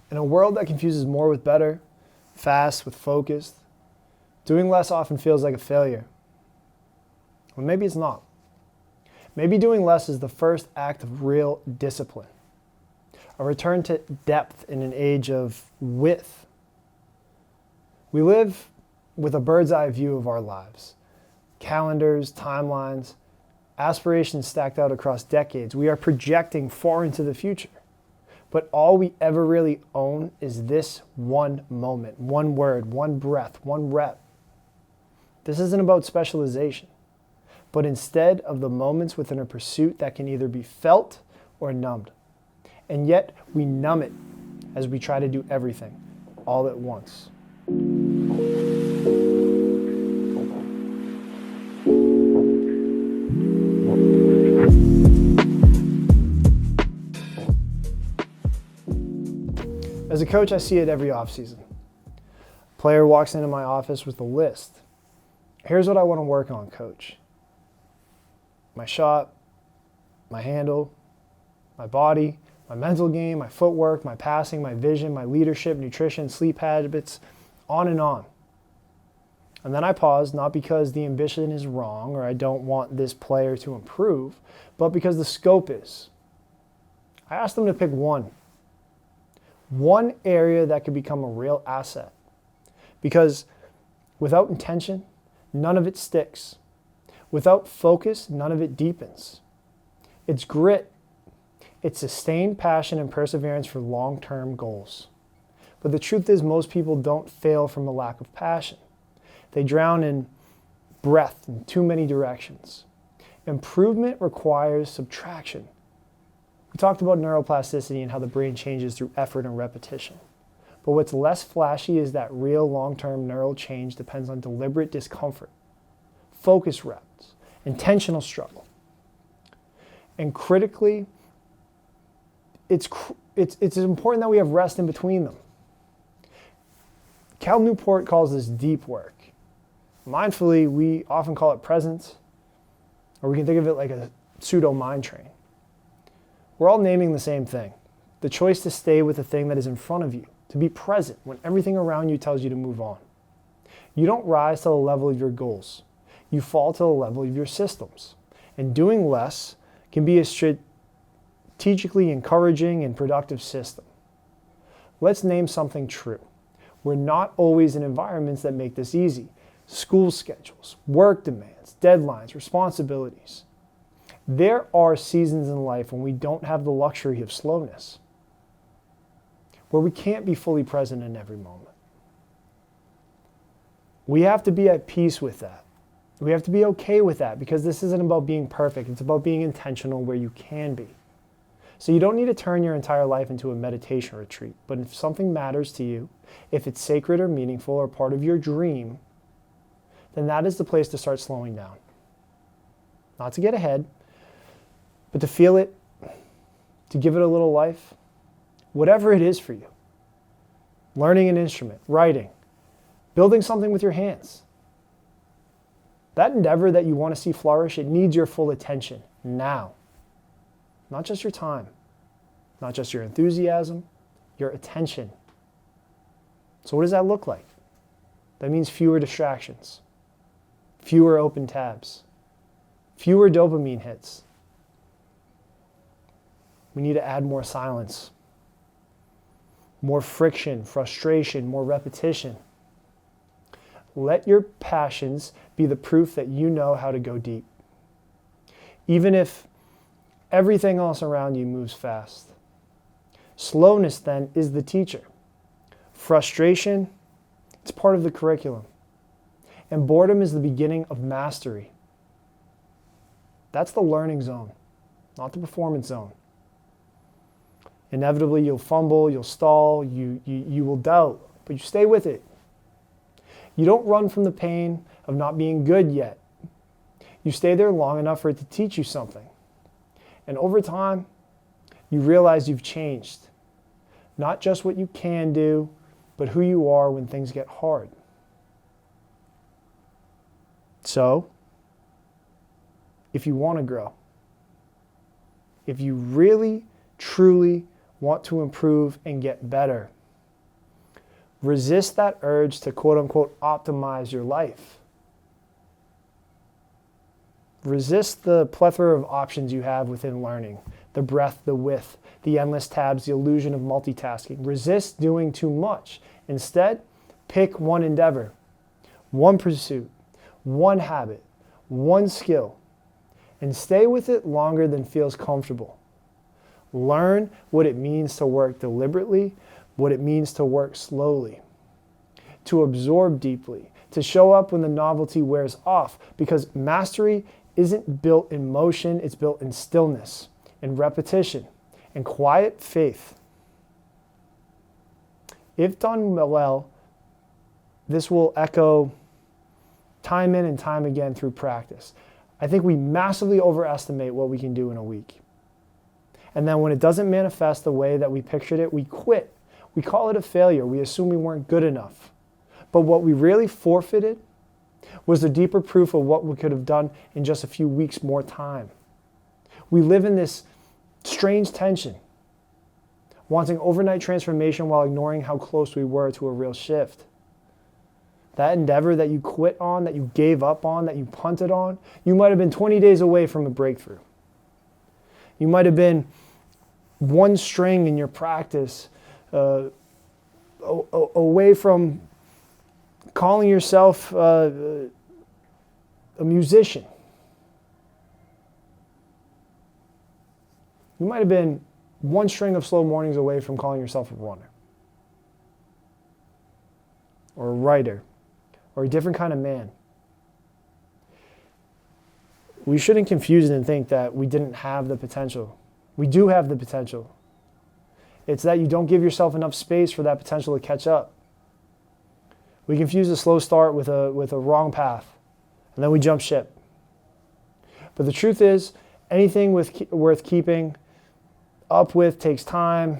In a world that confuses more with better, fast with focused, doing less often feels like a failure. Well, maybe it's not. Maybe doing less is the first act of real discipline, a return to depth in an age of width. We live with a bird's eye view of our lives. Calendars, timelines, aspirations stacked out across decades. We are projecting far into the future. But all we ever really own is this one moment, one word, one breath, one rep. This isn't about specialization, but instead of the moments within a pursuit that can either be felt or numbed. And yet we numb it as we try to do everything all at once. As a coach, I see it every offseason. A player walks into my office with a list. Here's what I want to work on, coach. My shot, my handle, my body, my mental game, my footwork, my passing, my vision, my leadership, nutrition, sleep habits, on and on. And then I pause, not because the ambition is wrong or I don't want this player to improve, but because the scope is. I ask them to pick one area that could become a real asset. Because without intention, none of it sticks. Without focus, none of it deepens. It's grit. It's sustained passion and perseverance for long-term goals. But the truth is, most people don't fail from a lack of passion. They drown in breath in too many directions. Improvement requires subtraction. We talked about neuroplasticity and how the brain changes through effort and repetition. But what's less flashy is that real long-term neural change depends on deliberate discomfort, focus reps, intentional struggle. And critically, it's important that we have rest in between them. Cal Newport calls this deep work. Mindfully, we often call it presence, or we can think of it like a pseudo mind train. We're all naming the same thing, the choice to stay with the thing that is in front of you, to be present when everything around you tells you to move on. You don't rise to the level of your goals. You fall to the level of your systems. And doing less can be a strategically encouraging and productive system. Let's name something true. We're not always in environments that make this easy. School schedules, work demands, deadlines, responsibilities. There are seasons in life when we don't have the luxury of slowness, where we can't be fully present in every moment. We have to be at peace with that. We have to be okay with that, because this isn't about being perfect. It's about being intentional where you can be. So you don't need to turn your entire life into a meditation retreat, but if something matters to you, if it's sacred or meaningful or part of your dream, then that is the place to start slowing down. Not to get ahead, but to feel it, to give it a little life, whatever it is for you. Learning an instrument, writing, building something with your hands. That endeavor that you want to see flourish, it needs your full attention now. Not just your time, not just your enthusiasm, your attention. So what does that look like? That means fewer distractions, fewer open tabs, fewer dopamine hits. We need to add more silence, more friction, frustration, more repetition. Let your passions be the proof that you know how to go deep, even if everything else around you moves fast. Slowness, then, is the teacher. Frustration, it's part of the curriculum. And boredom is the beginning of mastery. That's the learning zone, not the performance zone. Inevitably, you'll fumble, you'll stall, you will doubt, but you stay with it. You don't run from the pain of not being good yet. You stay there long enough for it to teach you something. And over time, you realize you've changed. Not just what you can do, but who you are when things get hard. So, if you want to grow, if you really, truly want to improve and get better, Resist that urge to quote unquote optimize your life. Resist the plethora of options you have within learning, the breadth, the width, the endless tabs, the illusion of multitasking. Resist doing too much. Instead, pick one endeavor, one pursuit, one habit, one skill, and stay with it longer than feels comfortable. Learn what it means to work deliberately, what it means to work slowly, to absorb deeply, to show up when the novelty wears off, because mastery isn't built in motion, it's built in stillness, in repetition, in quiet faith. If done well, this will echo time in and time again through practice. I think we massively overestimate what we can do in a week. And then when it doesn't manifest the way that we pictured it, we quit. We call it a failure. We assume we weren't good enough. But what we really forfeited was the deeper proof of what we could have done in just a few weeks more time. We live in this strange tension, wanting overnight transformation while ignoring how close we were to a real shift. That endeavor that you quit on, that you gave up on, that you punted on, you might have been 20 days away from a breakthrough. You might have been one string in your practice away from calling yourself a musician. You might have been one string of slow mornings away from calling yourself a runner, or a writer, or a different kind of man. We shouldn't confuse it and think that we didn't have the potential. We do have the potential. It's that you don't give yourself enough space for that potential to catch up. We confuse a slow start with a wrong path, and then we jump ship. But the truth is, anything worth keeping up with takes time,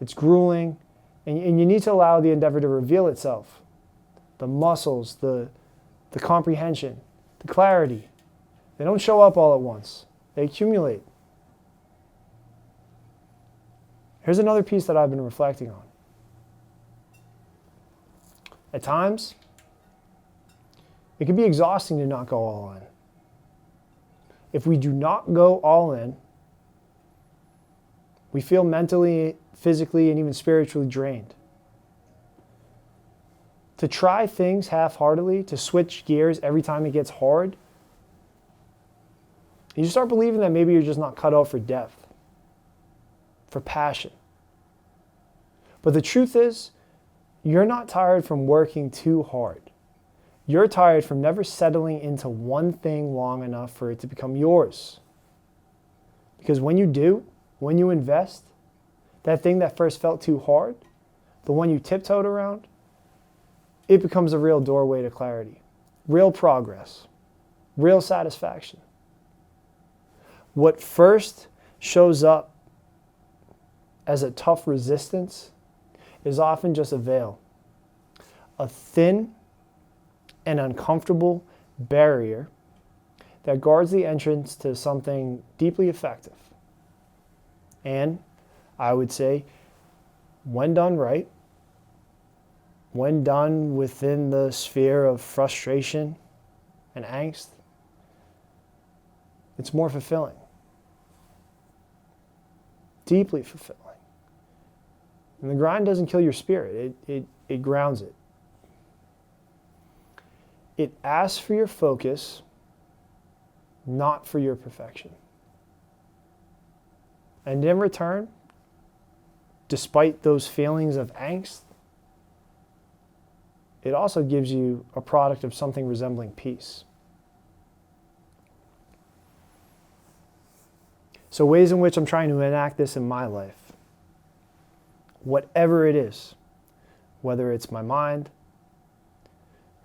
it's grueling, and you need to allow the endeavor to reveal itself. The muscles, the comprehension, the clarity. They don't show up all at once. They accumulate. Here's another piece that I've been reflecting on. At times, it can be exhausting to not go all in. If we do not go all in, we feel mentally, physically, and even spiritually drained. To try things half-heartedly, to switch gears every time it gets hard, you start believing that maybe you're just not cut out for depth, for passion. But the truth is, you're not tired from working too hard. You're tired from never settling into one thing long enough for it to become yours. Because when you do, when you invest, that thing that first felt too hard, the one you tiptoed around, it becomes a real doorway to clarity, real progress, real satisfaction. What first shows up as a tough resistance is often just a veil, a thin and uncomfortable barrier that guards the entrance to something deeply effective. And I would say, when done right, when done within the sphere of frustration and angst, it's more fulfilling. Deeply fulfilling. And the grind doesn't kill your spirit, it grounds it. It asks for your focus, not for your perfection. And in return, despite those feelings of angst, it also gives you a product of something resembling peace. So ways in which I'm trying to enact this in my life, whatever it is, whether it's my mind,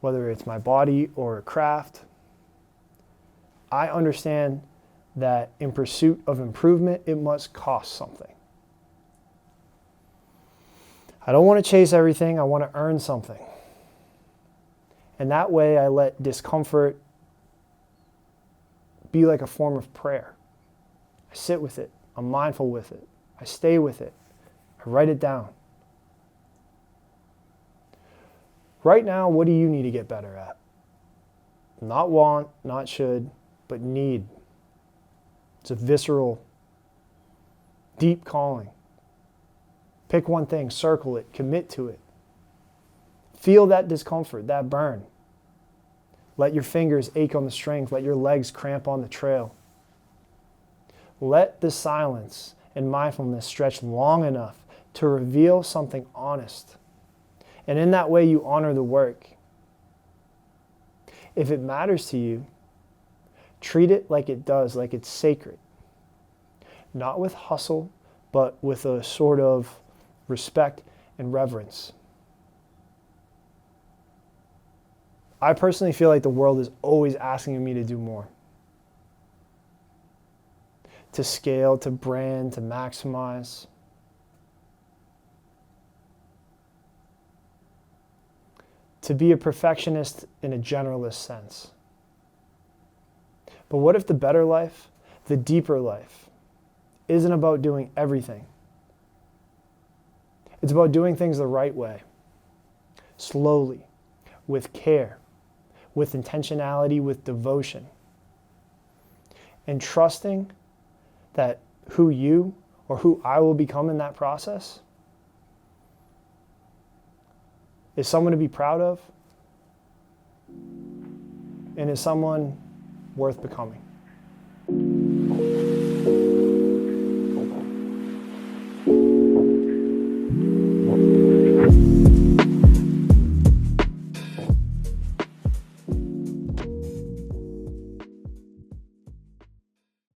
whether it's my body or a craft, I understand that in pursuit of improvement, it must cost something. I don't want to chase everything, I want to earn something. And that way I let discomfort be like a form of prayer. I sit with it, I'm mindful with it, I stay with it, I write it down. Right now, what do you need to get better at? Not want, not should, but need. It's a visceral, deep calling. Pick one thing, circle it, commit to it. Feel that discomfort, that burn. Let your fingers ache on the strings. Let your legs cramp on the trail. Let the silence and mindfulness stretch long enough to reveal something honest. And in that way, you honor the work. If it matters to you, treat it like it does, like it's sacred. Not with hustle, but with a sort of respect and reverence. I personally feel like the world is always asking me to do more. To scale, to brand, to maximize. To be a perfectionist in a generalist sense. But what if the better life, the deeper life, isn't about doing everything? It's about doing things the right way, slowly, with care, with intentionality, with devotion, and trusting that who you or who I will become in that process is someone to be proud of and is someone worth becoming.